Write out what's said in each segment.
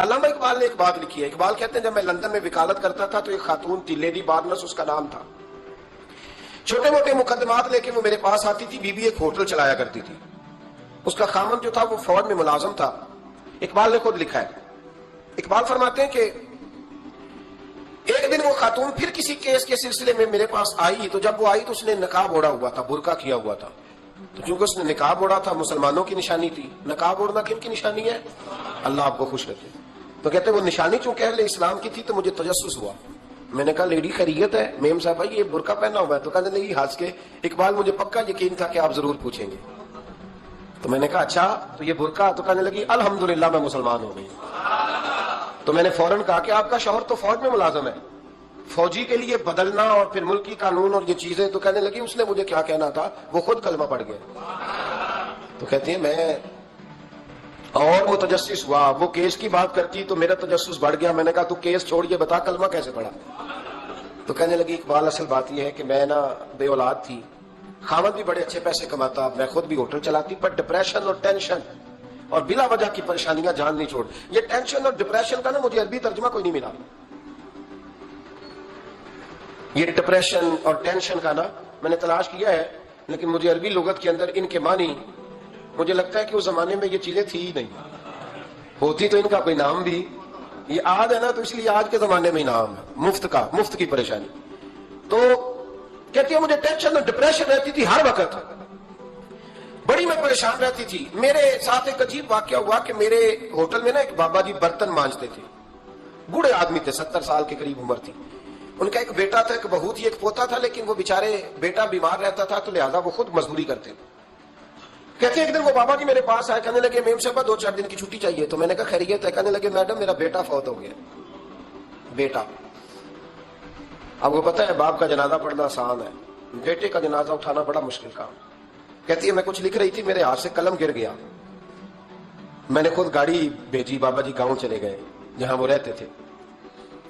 علامہ اقبال نے ایک بات لکھی ہے. اقبال کہتے ہیں جب میں لندن میں وکالت کرتا تھا تو ایک خاتون تھی, لیڈی بارنس اس کا نام تھا. چھوٹے موٹے مقدمات لے کے وہ میرے پاس آتی تھی. بی بی ایک ہوٹل چلایا کرتی تھی. اس کا خامن جو تھا وہ فوج میں ملازم تھا. اقبال نے خود لکھا ہے, اقبال فرماتے ہیں کہ ایک دن وہ خاتون پھر کسی کیس کے سلسلے میں میرے پاس آئی, تو جب وہ آئی تو اس نے نقاب اوڑھا ہوا تھا, برقع کیا ہوا تھا. تو چونکہ اس نے نقاب اوڑھا تھا مسلمانوں کی نشانی تھی. نقاب اوڑھنا کن کی نشانی ہے؟ اللہ آپ کو خوش رکھے. تو کہتے ہیں وہ نشانی چونکہ اہل اسلام کی تھی تو مجھے تجسس ہوا. میں نے کہا لیڈی خیریت ہے؟ میم صاحب بھائی یہ برقع پہنا ہوا ہے. تو کہنے لگی ہنس کے, اقبال مجھے پکا یقین تھا کہ آپ ضرور پوچھیں گے. تو میں نے کہا اچھا تو یہ برقع؟ تو کہنے لگی الحمدللہ میں مسلمان ہو گئی. تو میں نے فوراً کہا کہ آپ کا شوہر تو فوج میں ملازم ہے, فوجی کے لیے بدلنا اور پھر ملکی قانون اور یہ چیزیں. تو کہنے لگی اس نے مجھے کیا کہنا تھا, وہ خود کلمہ پڑھ گئے. تو کہتی ہیں میں اور وہ تجسس ہوا, وہ کیس کی بات کرتی تو میرا تجسس بڑھ گیا. میں نے کہا تو کیس چھوڑ یہ بتا کلمہ کیسے پڑھا؟ تو کہنے لگی اقبال اصل بات یہ ہے کہ میں نا بے اولاد تھی, خاوند بھی بڑے اچھے پیسے کماتا, میں خود بھی ہوٹل چلاتی, پر ڈپریشن اور ٹینشن اور بلا وجہ کی پریشانیاں جان نہیں چھوڑ. یہ ٹینشن اور ڈپریشن کا نا مجھے عربی ترجمہ کوئی نہیں ملا. یہ ڈپریشن اور ٹینشن کا نا میں نے تلاش کیا ہے, لیکن مجھے عربی لغت کے اندر ان کے معنی مجھے لگتا ہے کہ اس زمانے میں یہ چیزیں تھی ہی نہیں. ہوتی تو ان کا کوئی نام بھی, یہ آج ہے نا تو اس لیے آج کے زمانے میں ہی نام ہے مفت کا, مفت کی پریشانی. تو کہتی ہے مجھے ٹینشن اور ڈپریشن رہتی تھی ہر وقت, بڑی میں پریشان رہتی تھی. میرے ساتھ ایک عجیب واقعہ ہوا کہ میرے ہوٹل میں نا ایک بابا جی برتن مانجتے تھے, بوڑھے آدمی تھے, 70 سال کے قریب عمر تھی. ان کا ایک بیٹا تھا, ایک بہو تھی, ایک پوتا تھا, لیکن وہ بیچارے بیٹا بیمار رہتا تھا تو لہذا وہ خود مزدوری کرتے تھے. کہتے ہیں ایک دن وہ بابا جی میرے پاس آئے, کہنے لگے میم صاحب 2-4 دن کی چھٹی چاہیے. تو میں نے کہا خیریت ہے؟ کہنے لگے میڈم میرا بیٹا فوت ہو گیا. بیٹا, اب وہ پتہ ہے باپ کا جنازہ پڑھنا آسان ہے, بیٹے کا جنازہ اٹھانا بڑا مشکل کام. کہتی ہے میں کچھ لکھ رہی تھی, میرے ہاتھ سے قلم گر گیا. میں نے خود گاڑی بھیجی, بابا جی گاؤں چلے گئے جہاں وہ رہتے تھے.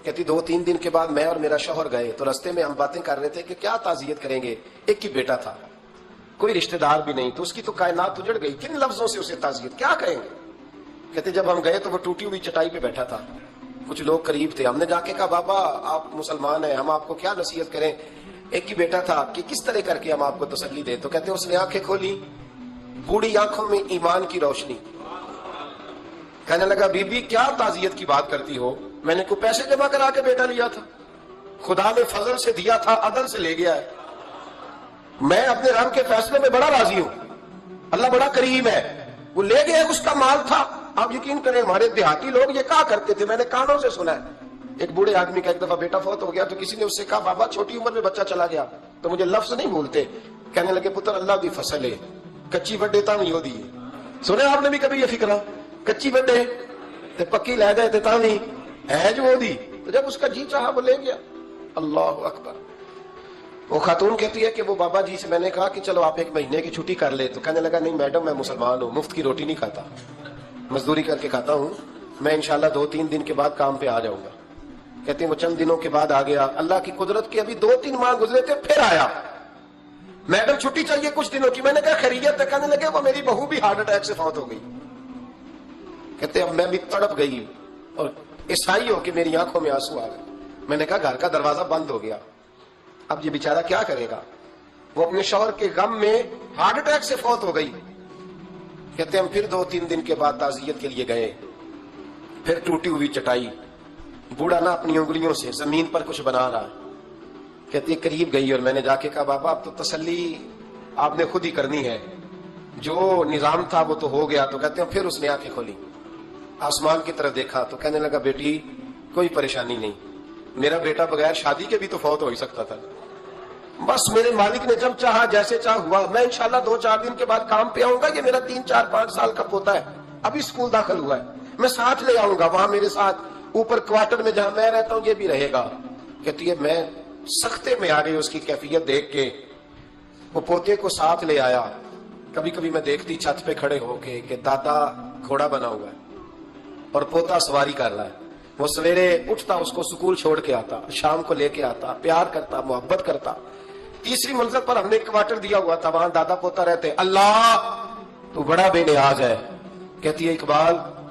کہتی 2-3 دن کے بعد میں اور میرا شوہر گئے تو رستے میں ہم باتیں کر رہے تھے کہ کیا تعزیت کریں گے. ایک ہی بیٹا تھا, کوئی رشتہ دار بھی نہیں, تو اس کی تو کائنات اجڑ گئی, کن لفظوں سے اسے تعزیت کیا کہیں گے. کہتے جب ہم گئے تو وہ ٹوٹی ہوئی چٹائی پہ بیٹھا تھا, کچھ لوگ قریب تھے. ہم نے جا کے کہا بابا آپ مسلمان ہیں, ہم آپ کو کیا نصیحت کریں, ایک ہی بیٹا تھا, کہ کس طرح کر کے ہم آپ کو تسلی دیں. تو کہتے اس نے آنکھیں کھولی, بوڑھی آنکھوں میں ایمان کی روشنی. کہنے لگا بی بی کیا تعزیت کی بات کرتی ہو, میں نے کوئی پیسے جمع کرا کے بیٹا لیا تھا, خدا نے فضل سے دیا تھا, عدل سے لے گیا ہے. میں اپنے رب کے فیصلے میں بڑا راضی ہوں, اللہ بڑا کریم ہے, وہ لے گیا, اس کا مال تھا. آپ یقین کریں ہمارے دیہاتی لوگ یہ کہا کرتے تھے, میں نے کانوں سے سنا ہے. ایک بوڑھے آدمی کا ایک دفعہ بیٹا فوت ہو گیا تو کسی نے اس سے کہا بابا چھوٹی عمر میں بچہ چلا گیا, تو مجھے لفظ نہیں بھولتے. کہنے لگے پتر اللہ دی فصل ہے, کچی وڈے تاں نہیں ہو دی. سنے آپ نے بھی کبھی یہ فکرہ, کچی وڈے تے پکی لے گئے تے تاں نہیں ہے جو ہو دی. تو جب اس کا جی چاہا وہ لے گیا. اللہ اکبر. وہ خاتون کہتی ہے کہ وہ بابا جی سے میں نے کہا کہ چلو آپ 1 مہینے کی چھٹی کر لے. تو کہنے لگا نہیں میڈم میں مسلمان ہوں, مفت کی روٹی نہیں کھاتا, مزدوری کر کے کھاتا ہوں, میں انشاءاللہ 2-3 دن کے بعد کام پہ آ جاؤں گا. کہتے ہیں وہ چند دنوں کے بعد آ گیا. اللہ کی قدرت کے ابھی 2-3 ماہ گزرے تھے پھر آیا, میڈم چھٹی چاہیے کچھ دنوں کی. میں نے کہا خیریت ہے؟ کہنے لگے وہ میری بہو بھی ہارٹ اٹیک سے فوت ہو گئی. کہتے اب میں بھی تڑپ گئی اور عیسائی ہو کہ میری آنکھوں میں آنسو آ گئے. میں نے کہا گھر کا دروازہ بند ہو گیا, اب یہ بیچارہ کیا کرے گا. وہ اپنے شوہر کے غم میں ہارٹ اٹیک سے فوت ہو گئی. کہتے ہم پھر 2-3 دن کے بعد تعزیت کے لیے گئے, پھر ٹوٹی ہوئی چٹائی, بوڑھا نا اپنی انگلیوں سے زمین پر کچھ بنا رہا ہے. کہتی قریب گئی اور میں نے جا کے کہا بابا اب تو تسلی آپ نے خود ہی کرنی ہے, جو نظام تھا وہ تو ہو گیا. تو کہتے ہیں پھر اس نے آنکھیں کھولی, آسمان کی طرف دیکھا تو کہنے لگا بیٹی کوئی پریشانی نہیں, میرا بیٹا بغیر شادی کے بھی تو فوت ہو ہی سکتا تھا, بس میرے مالک نے جب چاہا جیسے چاہ ہوا. میں انشاءاللہ 2-4 دن کے بعد کام پہ آؤں گا. یہ میرا 3-4-5 سال کا پوتا ہے, ابھی اسکول داخل ہوا ہے, میں ساتھ لے آؤں گا, وہاں میرے ساتھ اوپر کوارٹر میں جہاں میں رہتا ہوں یہ بھی رہے گا. کہتی ہے میں سختے میں آ گئی اس کی کیفیت دیکھ کے. وہ پوتے کو ساتھ لے آیا. کبھی کبھی میں دیکھتی چھت پہ کھڑے ہو کے کہ دادا گھوڑا بنا ہوا ہے اور پوتا سواری کر رہا ہے. وہ سویرے اٹھتا, اس کو سکول چھوڑ کے آتا, شام کو لے کے آتا, پیار کرتا, محبت کرتا. 3ری منزل پر ہم نے کوارٹر دیا ہوا تھا, وہاں دادا پوتا رہتے. اللہ تو بڑا بے نیاز ہے. کہتی ہے اقبال